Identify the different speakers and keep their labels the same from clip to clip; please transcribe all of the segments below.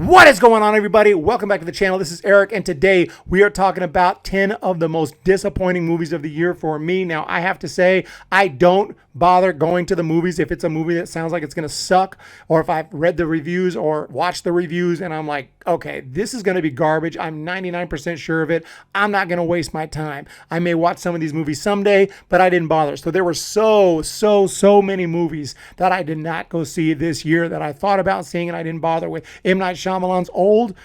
Speaker 1: What is going on, everybody? Welcome back to the channel. This is Eric, and today we are talking about 10 of the most disappointing movies of the year for me. Now, I have to say, I don't bother going to the movies if it's a movie that sounds like it's going to suck, or if I've read the reviews or watched the reviews and I'm like, okay, this is going to be garbage. I'm 99% sure of it. I'm not going to waste my time. I may watch some of these movies someday, but I didn't bother. So there were so many movies that I did not go see this year that I thought about seeing and I didn't bother with. M. Night Shyamalan's Old,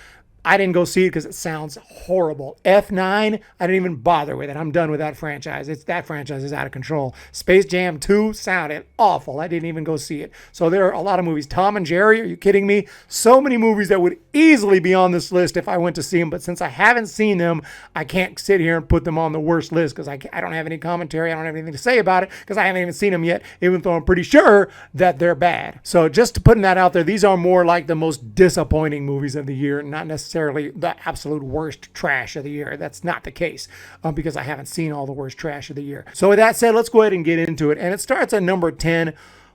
Speaker 1: I didn't go see it because it sounds horrible. F9, I didn't even bother with it. I'm done with that franchise. That franchise is out of control. Space Jam 2 sounded awful. I didn't even go see it. So there are a lot of movies. Tom and Jerry, are you kidding me? So many movies that would easily be on this list if I went to see them. But since I haven't seen them, I can't sit here and put them on the worst list because I don't have any commentary. I don't have anything to say about it because I haven't even seen them yet, even though I'm pretty sure that they're bad. So just putting that out there, these are more like the most disappointing movies of the year, not necessarily the absolute worst trash of the year. That's not the case because I haven't seen all the worst trash of the year. So with that said, let's go ahead and get into it. And it starts at number 10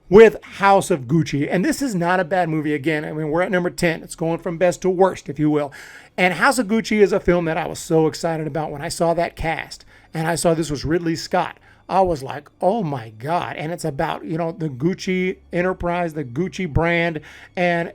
Speaker 1: with House of Gucci. And this is not a bad movie again. I mean, we're at number 10. It's going from best to worst, if you will. And House of Gucci is a film that I was so excited about when I saw that cast. And I saw this was Ridley Scott. I was like, oh my God. And it's about, the Gucci enterprise, the Gucci brand. And,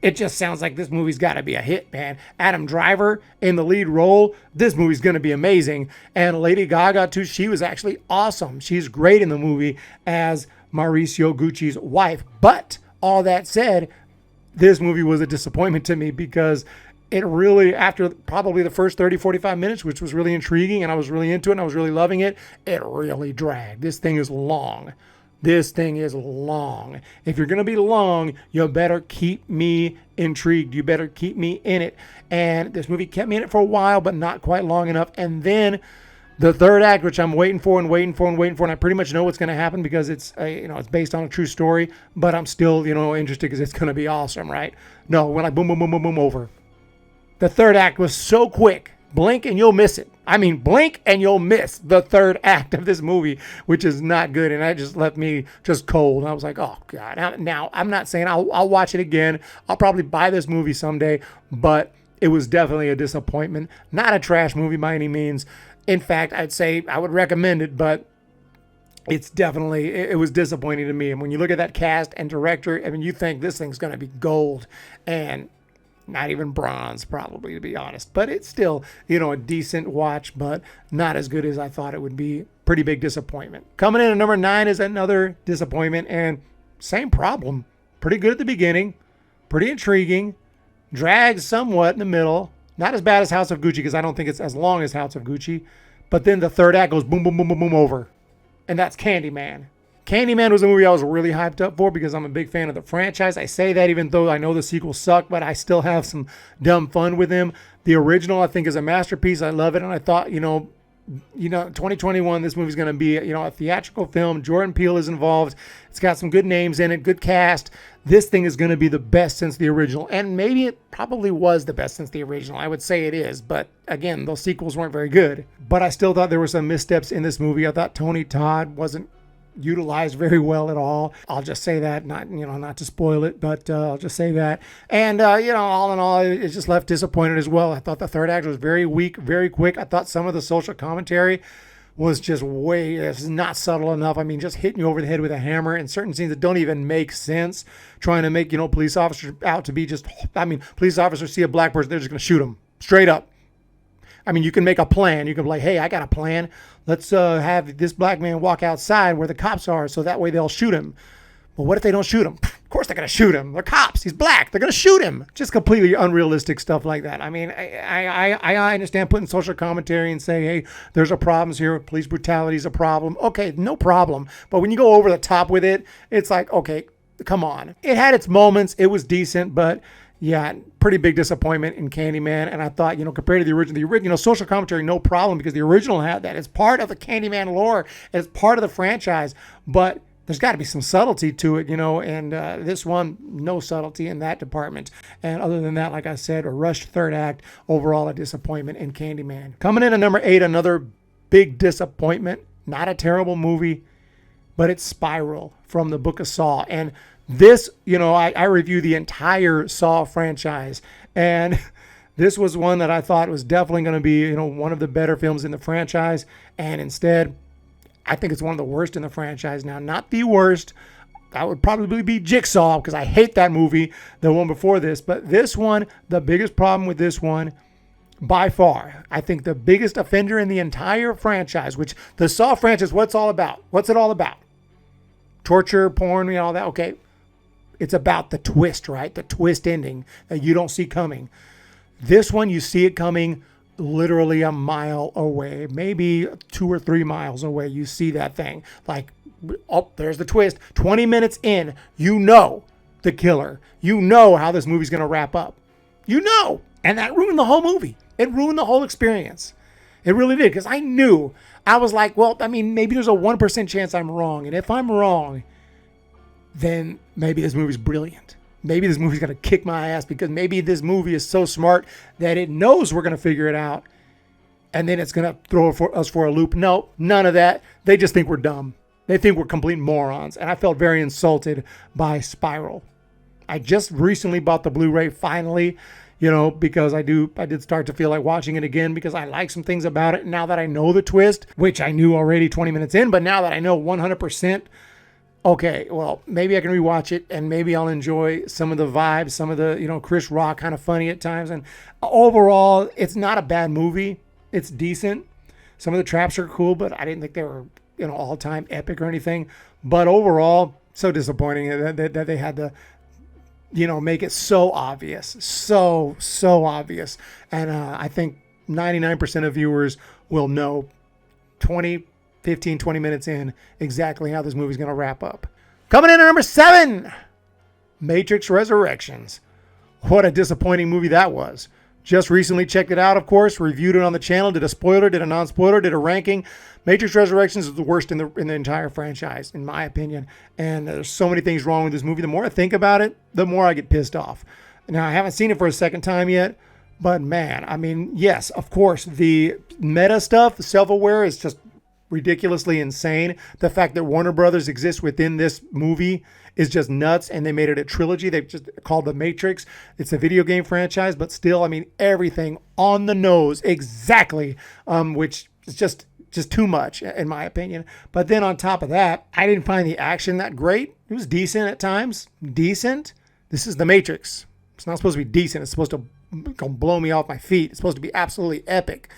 Speaker 1: it just sounds like this movie's got to be a hit, man. Adam Driver in the lead role. This movie's going to be amazing. And Lady Gaga, too, she was actually awesome. She's great in the movie as Mauricio Gucci's wife. But all that said, this movie was a disappointment to me because it really, after probably the first 30, 45 minutes, which was really intriguing and I was really into it and I was really loving it, it really dragged. This thing is long. This thing is long. If you're going to be long, you better keep me intrigued. You better keep me in it. And this movie kept me in it for a while, but not quite long enough. And then the third act, which I'm waiting for, and I pretty much know what's going to happen because it's it's based on a true story, but I'm still, interested because it's going to be awesome, right? No, we're like boom, boom, boom, boom, boom, over. The third act was so quick. Blink and you'll miss it. I mean, blink and you'll miss the third act of this movie, which is not good. And that just left me just cold. I was like, oh, God. Now, I'm not saying I'll watch it again. I'll probably buy this movie someday. But it was definitely a disappointment. Not a trash movie by any means. In fact, I'd say I would recommend it. But it was disappointing to me. And when you look at that cast and director, I mean, you think this thing's going to be gold. And not even bronze, probably, to be honest. But it's still, a decent watch, but not as good as I thought it would be. Pretty big disappointment. Coming in at number 9 is another disappointment, and same problem. Pretty good at the beginning. Pretty intriguing. Drags somewhat in the middle. Not as bad as House of Gucci, because I don't think it's as long as House of Gucci. But then the third act goes boom, boom, boom, boom, boom, over. And that's Candyman. Candyman was a movie I was really hyped up for because I'm a big fan of the franchise. I say that even though I know the sequels suck, but I still have some dumb fun with them. The original, I think, is a masterpiece. I love it. And I thought, 2021, this movie's going to be, a theatrical film. Jordan Peele is involved. It's got some good names in it, good cast. This thing is going to be the best since the original. And maybe it probably was the best since the original. I would say it is. But again, those sequels weren't very good. But I still thought there were some missteps in this movie. I thought Tony Todd wasn't utilized very well at all. I'll just say that, not to spoil it, but I'll just say that. And, all in all, it just left disappointed as well. I thought the third act was very weak, very quick. I thought some of the social commentary was just it's not subtle enough. I mean, just hitting you over the head with a hammer in certain scenes that don't even make sense. Trying to make, police officers out to be police officers see a black person, they're just going to shoot them straight up. I mean, you can make a plan. You can be like, hey, I got a plan. Let's have this black man walk outside where the cops are so that way they'll shoot him. Well, what if they don't shoot him? Of course they're going to shoot him. They're cops. He's black. They're going to shoot him. Just completely unrealistic stuff like that. I mean, I understand putting social commentary and saying, hey, there's a problem here. Police brutality is a problem. Okay, no problem. But when you go over the top with it, it's like, okay, come on. It had its moments. It was decent, but yeah, pretty big disappointment in Candyman. And I thought, compared to the original social commentary, no problem because the original had that. It's part of the Candyman lore. It's part of the franchise. But there's got to be some subtlety to it, and this one, no subtlety in that department. And other than that, like I said, a rushed third act, overall a disappointment in Candyman. Coming in at number 8, another big disappointment. Not a terrible movie, but it's Spiral from the Book of Saw. And This, I review the entire Saw franchise, and this was one that I thought was definitely going to be, one of the better films in the franchise, and instead, I think it's one of the worst in the franchise. Now, not the worst. That would probably be Jigsaw, because I hate that movie, the one before this. But this one, the biggest problem with this one, by far, I think the biggest offender in the entire franchise, which the Saw franchise, what's all about? What's it all about? Torture, porn, all that. Okay. It's about the twist, right? The twist ending that you don't see coming. This one, you see it coming literally a mile away, maybe 2 or 3 miles away. You see that thing. Like, oh, there's the twist. 20 minutes in, you know the killer. You know how this movie's going to wrap up. You know. And that ruined the whole movie. It ruined the whole experience. It really did, because I knew. I was like, well, I mean, maybe there's a 1% chance I'm wrong. And if I'm wrong, then maybe this movie's brilliant. Maybe this movie's going to kick my ass, because maybe this movie is so smart that it knows we're going to figure it out, and then it's going to throw us for a loop. No, none of that. They just think we're dumb. They think we're complete morons, and I felt very insulted by Spiral. I just recently bought the Blu-ray finally, because I did start to feel like watching it again, because I like some things about it now that I know the twist, which I knew already 20 minutes in, but now that I know 100%, okay, well, maybe I can rewatch it, and maybe I'll enjoy some of the vibes, some of the, Chris Rock kind of funny at times. And overall, it's not a bad movie. It's decent. Some of the traps are cool, but I didn't think they were, all-time epic or anything. But overall, so disappointing that they had to, make it so obvious. So obvious. And I think 99% of viewers will know 15, 20 minutes in exactly how this movie's going to wrap up. Coming in at number 7, Matrix Resurrections. What a disappointing movie that was. Just recently checked it out, of course, reviewed it on the channel, did a spoiler, did a non-spoiler, did a ranking. Matrix Resurrections is the worst in the entire franchise, in my opinion. And there's so many things wrong with this movie. The more I think about it, the more I get pissed off. Now, I haven't seen it for a second time yet, but man, I mean, yes, of course, the meta stuff, the self-aware is just ridiculously insane. The fact that Warner Brothers exists within this movie is just nuts, and they made it a trilogy. They've just called The Matrix. It's a video game franchise, but still, I mean, everything on the nose exactly, which is just too much in my opinion. But then on top of that, I didn't find the action that great. It was decent at times. Decent. This is The Matrix. It's not supposed to be decent. It's supposed to blow me off my feet. It's supposed to be absolutely epic.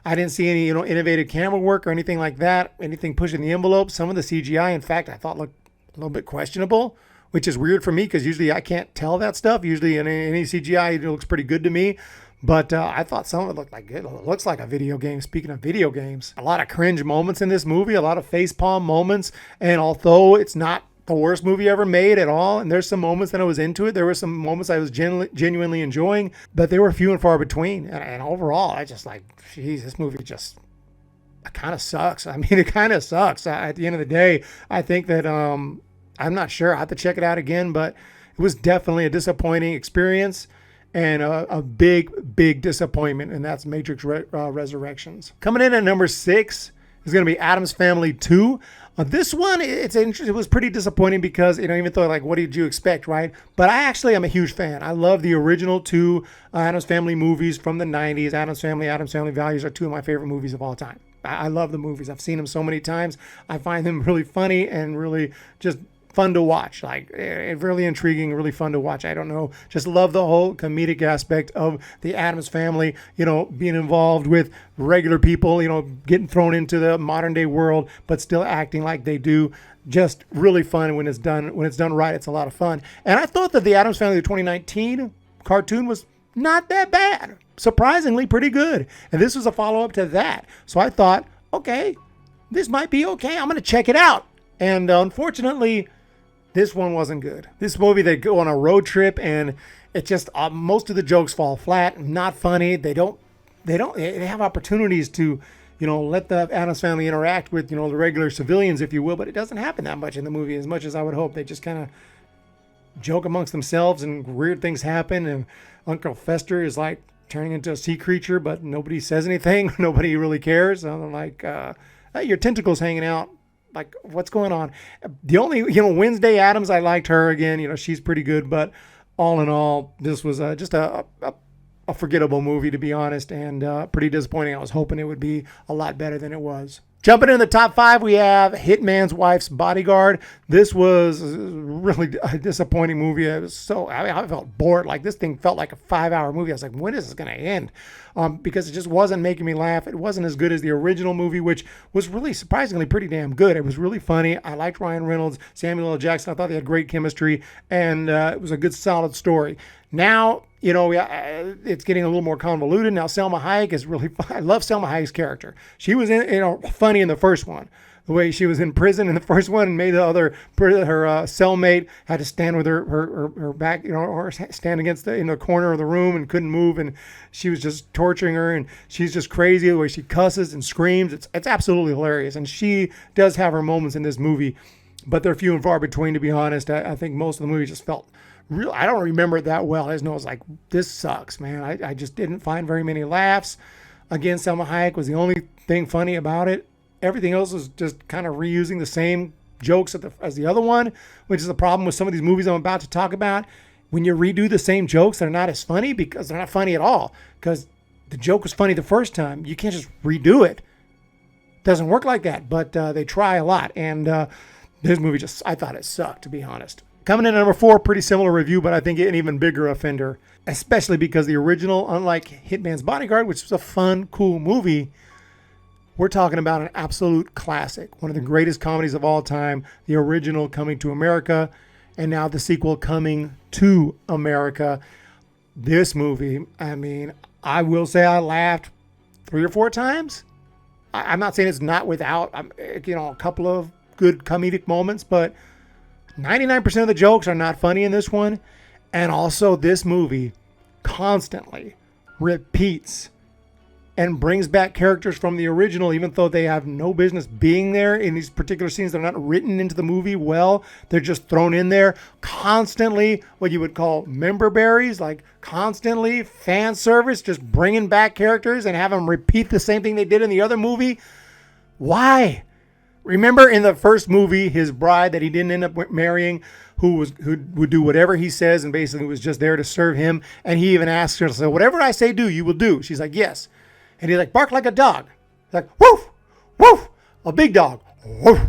Speaker 1: I didn't see any, innovative camera work or anything like that, anything pushing the envelope. Some of the CGI, in fact, I thought looked a little bit questionable, which is weird for me, because usually I can't tell that stuff. Usually in any CGI, it looks pretty good to me. But I thought some of it looked like it looks like a video game. Speaking of video games, a lot of cringe moments in this movie, a lot of facepalm moments. And although it's not the worst movie ever made at all, and there's some moments that I was into it, there were some moments I was genuinely enjoying, but they were few and far between. And overall, I just like, geez, this movie just kind of sucks. I mean, it kind of sucks. At the end of the day, I think that I'm not sure. I have to check it out again, but it was definitely a disappointing experience and a big disappointment, and that's Matrix Resurrections. Coming in at number 6 is going to be Addams Family 2. This one, it was pretty disappointing, because, even though, like, what did you expect, right? But I actually am a huge fan. I love the original 2 Addams Family movies from the 90s. Addams Family Values are 2 of my favorite movies of all time. I love the movies. I've seen them so many times. I find them really funny and really just fun to watch, like really intriguing, really fun to watch. I don't know, just love the whole comedic aspect of the Addams Family, being involved with regular people, getting thrown into the modern day world, but still acting like they do. Just really fun when it's done right. It's a lot of fun. And I thought that the Addams Family of 2019 cartoon was not that bad. Surprisingly pretty good. And this was a follow-up to that. So I thought, okay, this might be okay. I'm going to check it out. And unfortunately, this one wasn't good. This movie, they go on a road trip, and it just most of the jokes fall flat. Not funny. They have opportunities to, let the Addams Family interact with, the regular civilians, if you will, but it doesn't happen that much in the movie, as much as I would hope. They just kind of joke amongst themselves, and weird things happen, and Uncle Fester is like turning into a sea creature, but nobody says anything. Nobody really cares. I'm like, hey, your tentacles hanging out. Like, what's going on? The only, Wednesday Addams, I liked her again. She's pretty good, but all in all, this was just a forgettable movie, to be honest, and pretty disappointing. I was hoping it would be a lot better than it was. Jumping in the top 5, we have Hitman's Wife's Bodyguard. This was really a disappointing movie. I felt bored. Like, this thing felt like a 5-hour movie. I was like, when is this going to end? Because it just wasn't making me laugh. It wasn't as good as the original movie, which was really surprisingly pretty damn good. It was really funny. I liked Ryan Reynolds, Samuel L. Jackson. I thought they had great chemistry, and it was a good, solid story. Now, it's getting a little more convoluted. Now, Selma Hayek is really fun. I love Selma Hayek's character. She was funny in the first one. The way she was in prison in the first one and made her cellmate had to stand with her back, or stand against in the corner of the room and couldn't move, and she was just torturing her, and she's just crazy the way she cusses and screams. It's absolutely hilarious, and she does have her moments in this movie, but they're few and far between, to be honest. I think most of the movie just felt real. I don't remember it that well. I just know it's like, this sucks, man. I just didn't find very many laughs. Again, Selma Hayek was the only thing funny about it. Everything else was just kind of reusing the same jokes as the other one, which is the problem with some of these movies I'm about to talk about. When you redo the same jokes, they're not as funny because they're not funny at all. Because the joke was funny the first time. You can't just redo it. It doesn't work like that, but they try a lot. And this movie I thought it sucked, to be honest. Coming in at number 4, pretty similar review, but I think an even bigger offender, especially because the original, unlike Hitman's Bodyguard, which was a fun, cool movie, we're talking about an absolute classic, one of the greatest comedies of all time, the original coming to America, and now the sequel coming to America. This movie, I will say I laughed 3 or 4 times. I'm not saying it's not without, a couple of good comedic moments, but 99% of the jokes are not funny in this one. And also, this movie constantly repeats and brings back characters from the original, even though they have no business being there in these particular scenes. They're not written into the movie well. They're just thrown in there constantly, what you would call member berries, like constantly fan service, just bringing back characters and have them repeat the same thing they did in the other movie. Why? Remember in the first movie, his bride that he didn't end up marrying, who would do whatever he says and basically was just there to serve him. And he even asked her, so whatever I say do, you will do. She's like, yes. And he's like, bark like a dog. He's like, woof, woof, a big dog. Woof,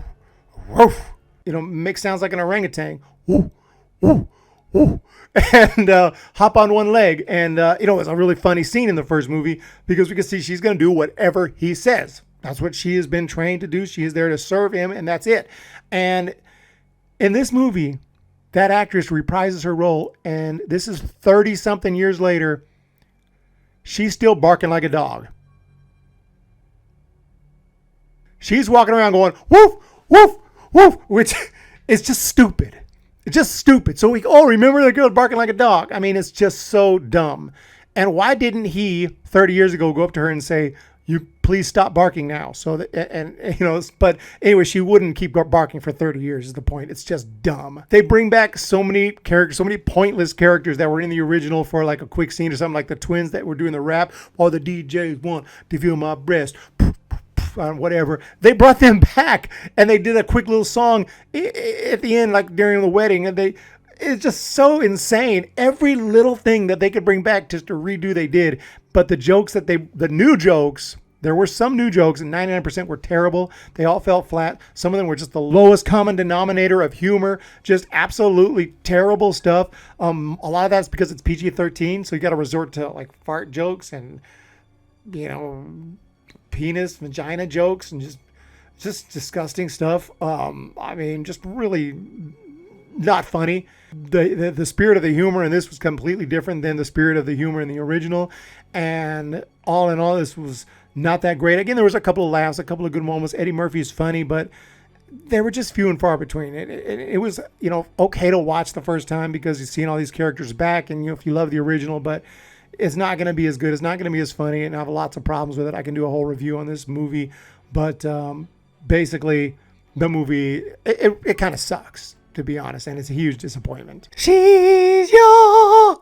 Speaker 1: woof. Makes sounds like an orangutan. Woof, woof, woof. And hop on one leg. And, it was a really funny scene in the first movie because we can see she's going to do whatever he says. That's what she has been trained to do. She is there to serve him, and that's it. And in this movie, that actress reprises her role, and this is 30-something years later. She's still barking like a dog. She's walking around going, woof, woof, woof, which is just stupid. It's just stupid. So we all remember the girl barking like a dog. It's just so dumb. And why didn't he, 30 years ago, go up to her and say, you please stop barking now. But anyway, she wouldn't keep barking for 30 years is the point. It's just dumb. They bring back so many characters, so many pointless characters that were in the original for like a quick scene or something, like the twins that were doing the rap, while the DJs want to feel my breast, whatever. They brought them back and they did a quick little song at the end, like during the wedding, and it's just so insane. Every little thing that they could bring back just to redo, they did. But the new jokes, there were some new jokes, and 99% were terrible. They all fell flat. Some of them were just the lowest common denominator of humor, just absolutely terrible stuff. A lot of that's because it's PG-13, so you got to resort to like fart jokes and, penis, vagina jokes, and just disgusting stuff. Just really not funny. The spirit of the humor in this was completely different than the spirit of the humor in the original, and all in all, this was not that great. Again, there was a couple of laughs, a couple of good moments. Eddie Murphy's funny, but they were just few and far between. It was okay to watch the first time because you've seen all these characters back, and if you love the original, but it's not going to be as good. It's not going to be as funny, and I have lots of problems with it. I can do a whole review on this movie, but basically, the movie it kind of sucks, to be honest, and it's a huge disappointment. She's your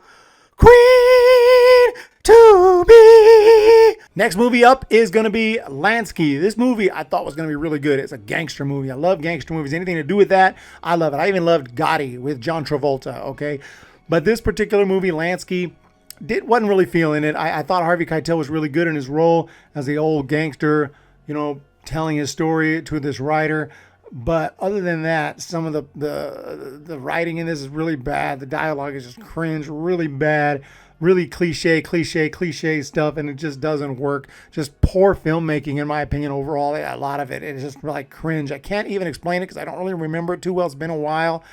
Speaker 1: queen to be. Next movie up is going to be Lansky. This movie I thought was going to be really good. It's a gangster movie. I love gangster movies. Anything to do with that, I love it. I even loved Gotti with John Travolta, okay? But this particular movie, Lansky, wasn't really feeling it. I thought Harvey Keitel was really good in his role as the old gangster, telling his story to this writer. But other than that, some of the writing in this is really bad. The dialogue is just cringe, really bad. Really cliche stuff, and it just doesn't work. Just poor filmmaking, in my opinion, overall. A lot of it is just like cringe. I can't even explain it because I don't really remember it too well. It's been a while,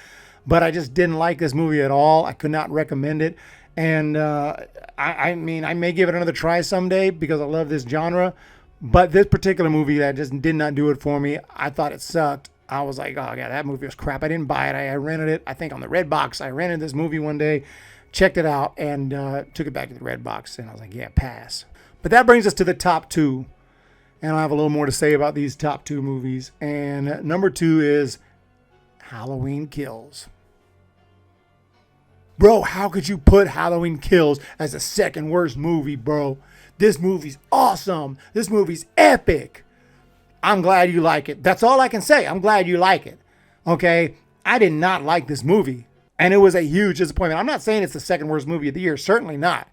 Speaker 1: but I just didn't like this movie at all. I could not recommend it, and I mean, I may give it another try someday because I love this genre, but this particular movie, that just did not do it for me. I thought it sucked. I was like, oh, yeah, that movie was crap. I didn't buy it. I rented it, I think, on the Redbox. I rented this movie one day, checked it out, and took it back to the Redbox, and I was like, yeah, pass. But that brings us to the top two, and I have a little more to say about these top two movies. And number two is Halloween Kills. Bro, how could you put Halloween Kills as the second worst movie, bro? This movie's awesome. This movie's epic. I'm glad you like it. That's all I can say. I'm glad you like it. Okay? I did not like this movie. And it was a huge disappointment. I'm not saying it's the second worst movie of the year. Certainly not.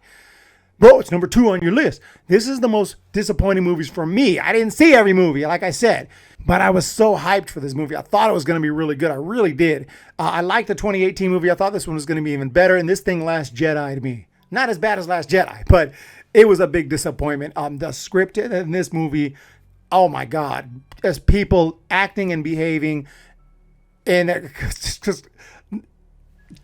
Speaker 1: Bro, it's number two on your list. This is the most disappointing movies for me. I didn't see every movie, like I said. But I was so hyped for this movie. I thought it was going to be really good. I really did. I liked the 2018 movie. I thought this one was going to be even better. And this thing Last Jedi'd me. Not as bad as Last Jedi, but it was a big disappointment. The script in this movie, oh my God. As people acting and behaving in just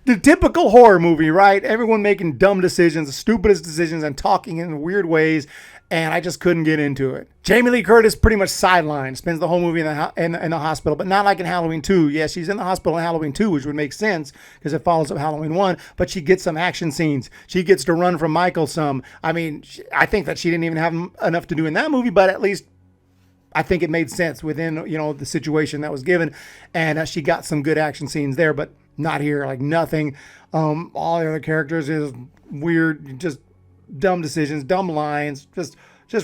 Speaker 1: the typical horror movie, right? Everyone making dumb decisions, the stupidest decisions, and talking in weird ways, and I just couldn't get into it. Jamie Lee Curtis pretty much sidelined, spends the whole movie in the hospital, but not like in Halloween 2. Yes, she's in the hospital in Halloween 2, which would make sense because it follows up Halloween 1, but she gets some action scenes. She gets to run from Michael some. I mean, I think that she didn't even have enough to do in that movie, but at least I think it made sense within, the situation that was given, and she got some good action scenes there, but not here, like nothing. All the other characters is weird, just dumb decisions, dumb lines, just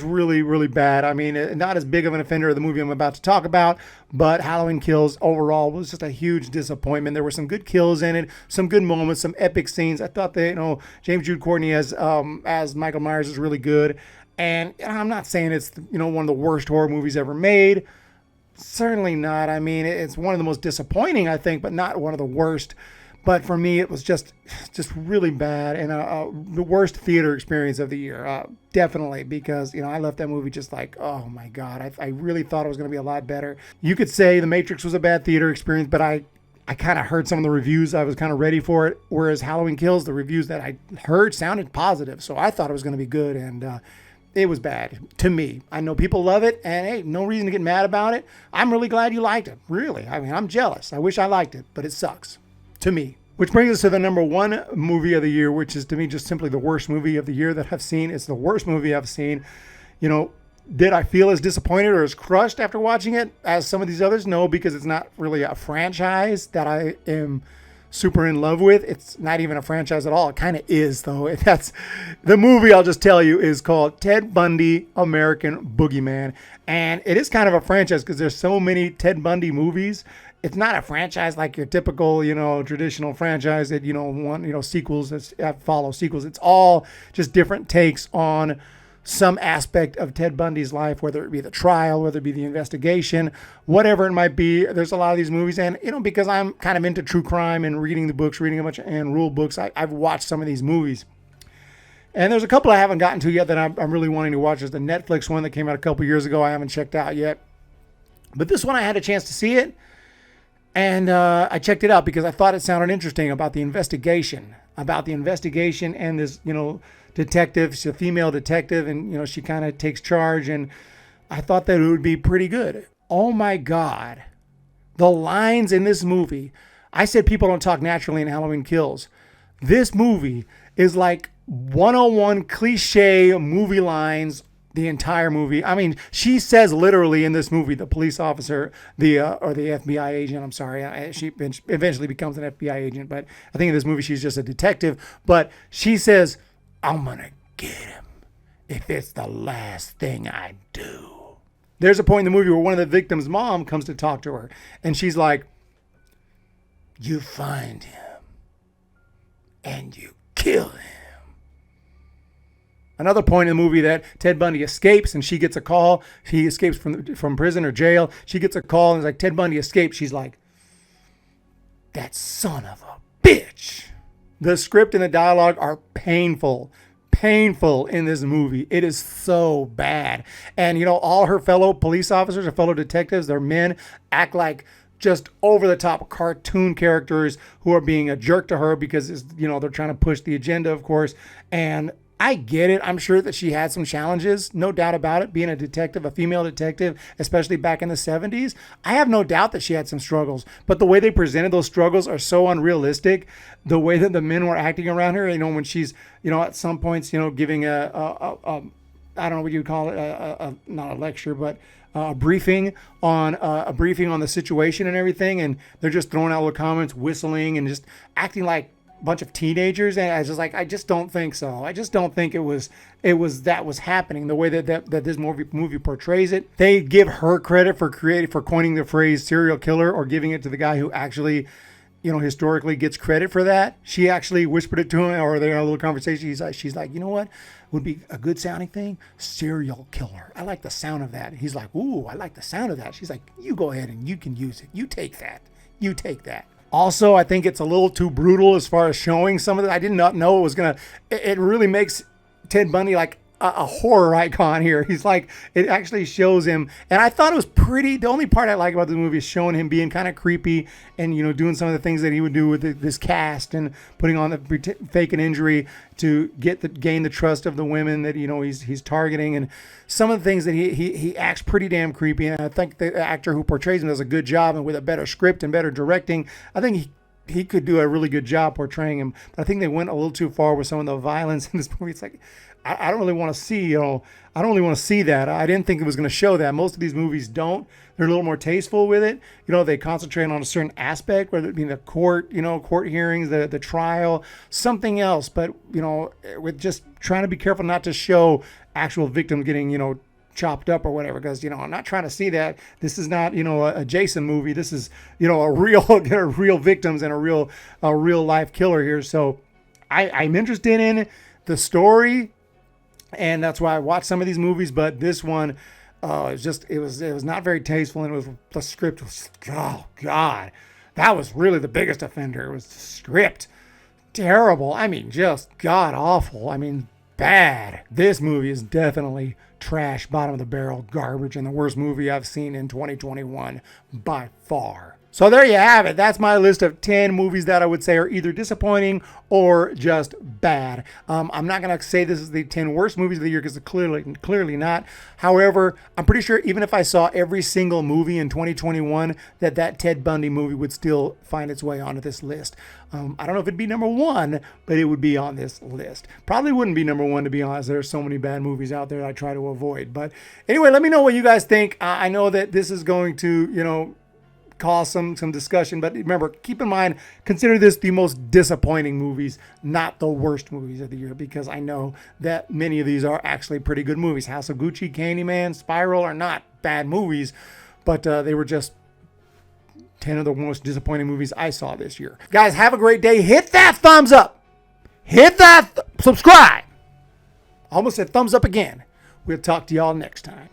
Speaker 1: really, really bad. I mean, not as big of an offender of the movie I'm about to talk about, but Halloween Kills overall was just a huge disappointment. There were some good kills in it, some good moments, some epic scenes. I thought that, James Jude Courtney as Michael Myers is really good. And I'm not saying it's, one of the worst horror movies ever made. Certainly not. I mean, it's one of the most disappointing, I think, but not one of the worst. But for me, it was just really bad and the worst theater experience of the year. Definitely, because, I left that movie just like, oh my God, I really thought it was going to be a lot better. You could say The Matrix was a bad theater experience, but I kind of heard some of the reviews. I was kind of ready for it. Whereas Halloween Kills, the reviews that I heard sounded positive. So I thought it was going to be good. And, it was bad to me. I know people love it, and hey, no reason to get mad about it. I'm really glad you liked it. Really. I mean, I'm jealous. I wish I liked it, but it sucks to me. Which brings us to the number one movie of the year, which is to me just simply the worst movie of the year that I've seen. It's the worst movie I've seen. Did I feel as disappointed or as crushed after watching it as some of these others? No, because it's not really a franchise that I am super in love with. It's not even a franchise at all. It kind of is, though. That's the movie, I'll just tell you, is called Ted Bundy, American Boogeyman. And it is kind of a franchise because there's so many Ted Bundy movies. It's not a franchise like your typical, traditional franchise that, want, sequels that follow sequels. It's all just different takes on some aspect of Ted Bundy's life, whether it be the trial, whether it be the investigation, whatever it might be. There's a lot of these movies. And, because I'm kind of into true crime and reading the books, reading a bunch and rule books, I've watched some of these movies. And there's a couple I haven't gotten to yet that I'm really wanting to watch. There's the Netflix one that came out a couple years ago I haven't checked out yet. But this one I had a chance to see it. And I checked it out because I thought it sounded interesting about the investigation and this, detective. She's a female detective, and she kind of takes charge, and I thought that it would be pretty good. Oh my God, the lines in this movie. I said people don't talk naturally in Halloween Kills. This movie is like 101 cliche movie lines the entire movie. I mean, she says literally in this movie, the police officer, or the FBI agent, I'm sorry, she eventually becomes an FBI agent, but I think in this movie she's just a detective, but she says, I'm gonna get him. if it's the last thing I do. There's a point in the movie where one of the victims' mom comes to talk to her, and she's like, you find him and you kill him. Another point in the movie that Ted Bundy escapes and she gets a call. He escapes from prison or jail. She gets a call and it's like, Ted Bundy escaped. She's like, that son of a bitch. The script and the dialogue are painful in this movie. It is so bad. And, you know, all her fellow police officers or fellow detectives, they're men, act like just over the top cartoon characters who are being a jerk to her because, you know, they're trying to push the agenda, of course. And I get it. I'm sure that she had some challenges, no doubt about it, being a detective, a female detective, especially back in the 70s. I have no doubt that she had some struggles, but the way they presented those struggles are so unrealistic. The way that the men were acting around her, you know, when she's, you know, at some points, you know, giving I don't know what you would call it, not a lecture, but a briefing on the situation and everything. And they're just throwing out little comments, whistling and just acting like bunch of teenagers, and I was just like, I just don't think so. I just don't think it was that was happening the way that this movie portrays it. They give her credit for coining the phrase serial killer, or giving it to the guy who actually, you know, historically gets credit for that. She actually whispered it to him, or they had a little conversation. She's like, you know what would be a good sounding thing? Serial killer. I like the sound of that. He's like, ooh, I like the sound of that. She's like, you go ahead and you can use it. You take that. Also, I think it's a little too brutal as far as showing some of it. I did not know it was going to... It really makes Ted Bundy like a horror icon here. He's like... It actually shows him... And I thought it was pretty... The only part I like about the movie is showing him being kind of creepy and, you know, doing some of the things that he would do with this cast and putting on the fake an injury to gain the trust of the women that, you know, he's targeting. And some of the things that he acts pretty damn creepy. And I think the actor who portrays him does a good job, and with a better script and better directing, I think he could do a really good job portraying him. But I think they went a little too far with some of the violence in this movie. It's like, I don't really want to see, you know, I don't really want to see that. I didn't think it was going to show that. Most of these movies don't. They're a little more tasteful with it. You know, they concentrate on a certain aspect, whether it be the court, you know, court hearings, the trial, something else. But, you know, with just trying to be careful not to show actual victims getting, you know, chopped up or whatever, because, you know, I'm not trying to see that. This is not, you know, a Jason movie. This is, you know, real victims and a real life killer here. So I'm interested in the story, and that's why I watch some of these movies. But this one, it was not very tasteful, and the script was, oh God, that was really the biggest offender. It was the script, terrible. I mean, just god awful. I mean, bad. This movie is definitely trash, bottom of the barrel garbage, and the worst movie I've seen in 2021 by far. So there you have it. That's my list of 10 movies that I would say are either disappointing or just bad. I'm not going to say this is the 10 worst movies of the year, because clearly not. However, I'm pretty sure even if I saw every single movie in 2021, that Ted Bundy movie would still find its way onto this list. I don't know if it'd be number one, but it would be on this list. Probably wouldn't be number one, to be honest. There's so many bad movies out there I try to avoid. But anyway, let me know what you guys think. I know that this is going to, you know, cause some discussion, but remember, keep in mind, consider this the most disappointing movies, not the worst movies of the year, because I know that many of these are actually pretty good movies. House of Gucci, Candyman, Spiral are not bad movies, but they were just 10 of the most disappointing movies I saw this year. Guys, have a great day. Hit that thumbs up. Hit that subscribe. Almost said thumbs up again. We'll talk to y'all next time.